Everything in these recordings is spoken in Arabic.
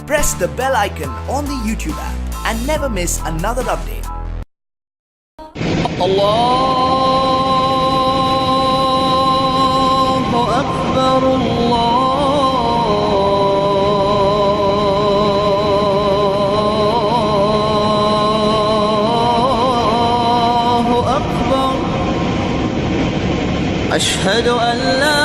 press the bell icon on the YouTube app and never miss another update. Allahu Akbar, Allahu Akbar. Ashhadu an la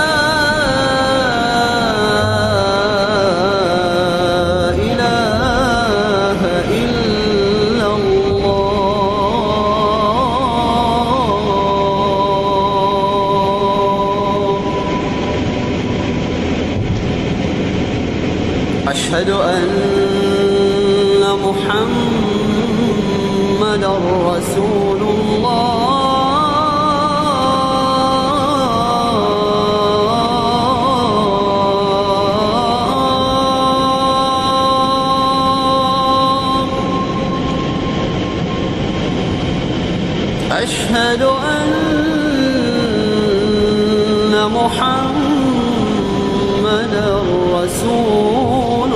أشهد أن محمدًا رسول الله. أشهد أن محمدًا رسول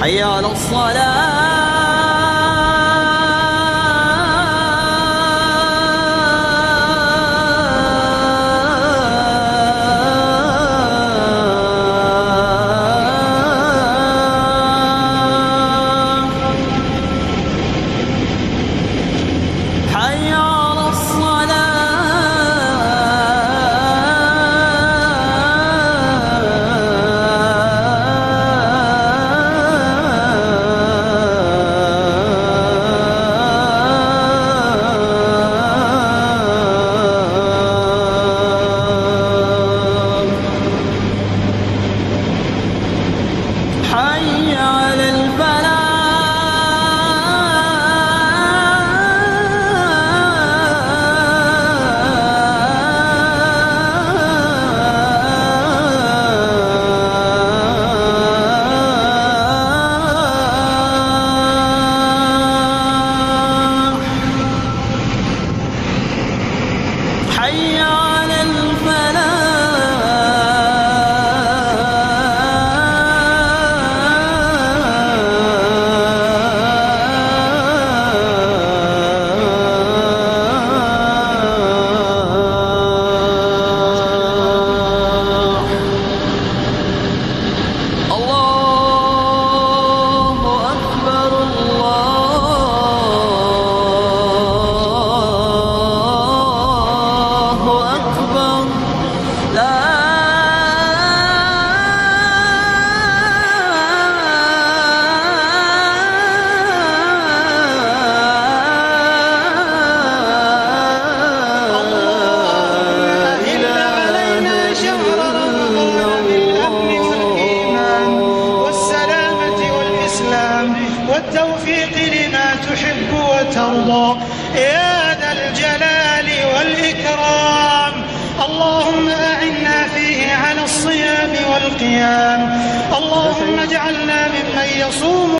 حي على الصلاة. حي على حي على الفلاح. حي على والتوفيق لما تحب وترضى يا ذا الجلال والإكرام. اللهم أعنا فيه على الصيام والقيام. اللهم اجعلنا ممن يصوم